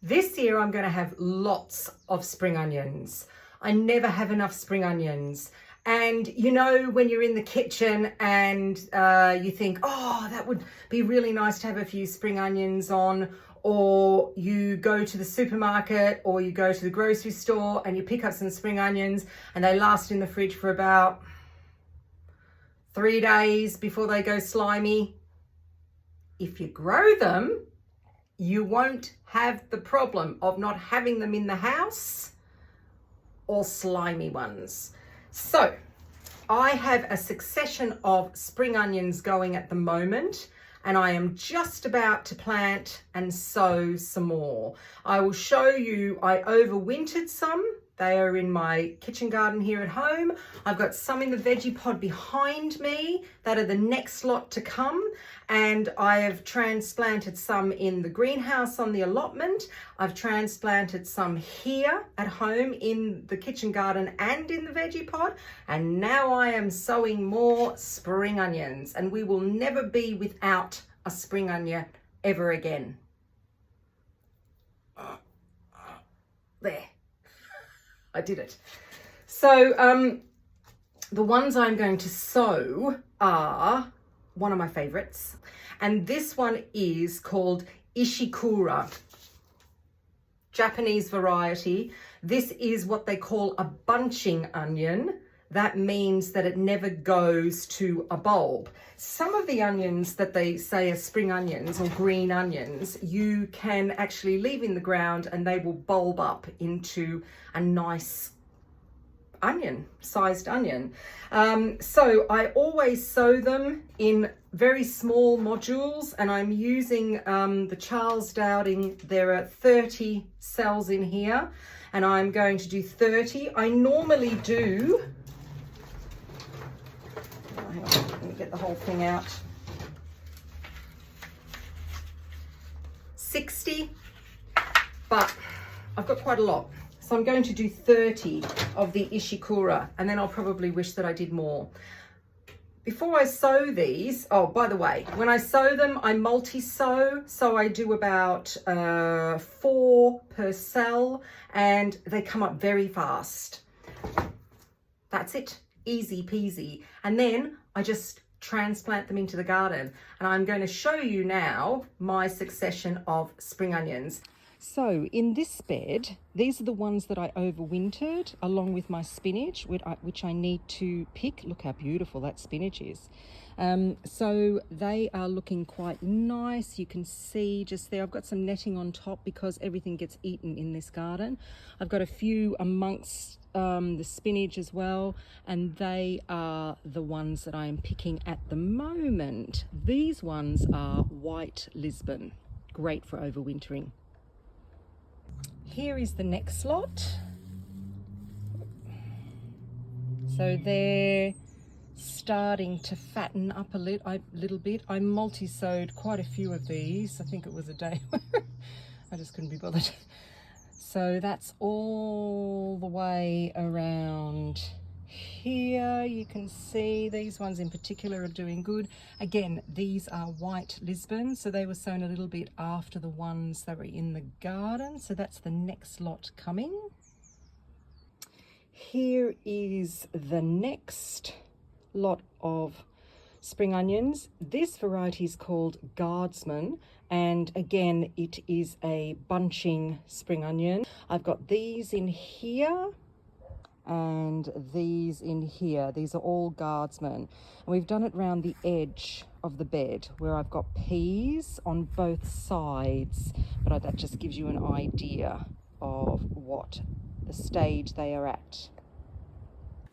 This year I'm going to have lots of spring onions. I never have enough spring onions. And you know, when you're in the kitchen and you think, oh, that would be really nice to have a few spring onions on, or you go to the supermarket or you go to the grocery store and you pick up some spring onions and they last in the fridge for about 3 days before they go slimy. If you grow them, you won't have the problem of not having them in the house or slimy ones. So I have a succession of spring onions going at the moment, and I am just about to plant and sow some more. I will show you, I overwintered some. They are in my kitchen garden here at home. I've got some in the veggie pod behind me that are the next lot to come. And I have transplanted some in the greenhouse on the allotment. I've transplanted some here at home in the kitchen garden and in the veggie pod. And now I am sowing more spring onions, and we will never be without a spring onion ever again. There. I did it. So the ones I'm going to sow are one of my favorites, and this one is called Ishikura, Japanese variety. This is what they call a bunching onion. That means that it never goes to a bulb. Some of the onions that they say are spring onions or green onions, you can actually leave in the ground and they will bulb up into a nice onion, sized onion. So I always sow them in very small modules, and I'm using the Charles Dowding. There are 30 cells in here, and I'm going to do 30. I normally do, hang on, let me get the whole thing out, 60, but I've got quite a lot. So I'm going to do 30 of the Ishikura, and then I'll probably wish that I did more. Before I sow these, oh, by the way, when I sow them, I multi-sow. So I do about 4 per cell, and they come up very fast. That's it, easy peasy. And then I just transplant them into the garden. And I'm going to show you now my succession of spring onions. So in this bed, these are the ones that I overwintered along with my spinach, which I need to pick. Look how beautiful that spinach is. So they are looking quite nice. You can see just there, I've got some netting on top because everything gets eaten in this garden. I've got a few amongst the spinach as well, and they are the ones that I am picking at the moment. These ones are White Lisbon, great for overwintering. Here is the next lot. So they're starting to fatten up a little bit. I multi-sowed quite a few of these. I think it was a day where I just couldn't be bothered. So that's all the way around here. You can see these ones in particular are doing good. Again, these are White Lisbon, so they were sown a little bit after the ones that were in the garden. So that's the next lot coming. Here is the next lot of spring onions. This variety is called Guardsman, and again, it is a bunching spring onion. I've got these in here and these in here. These are all Guardsman, and we've done it round the edge of the bed where I've got peas on both sides, but that just gives you an idea of what the stage they are at.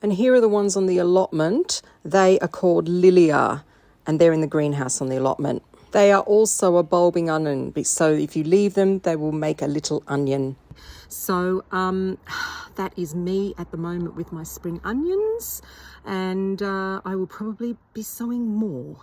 And here are the ones on the allotment. They are called Lillia, and they're in the greenhouse on the allotment. They are also a bulbing onion, so if you leave them, they will make a little onion. So that is me at the moment with my spring onions, and I will probably be sowing more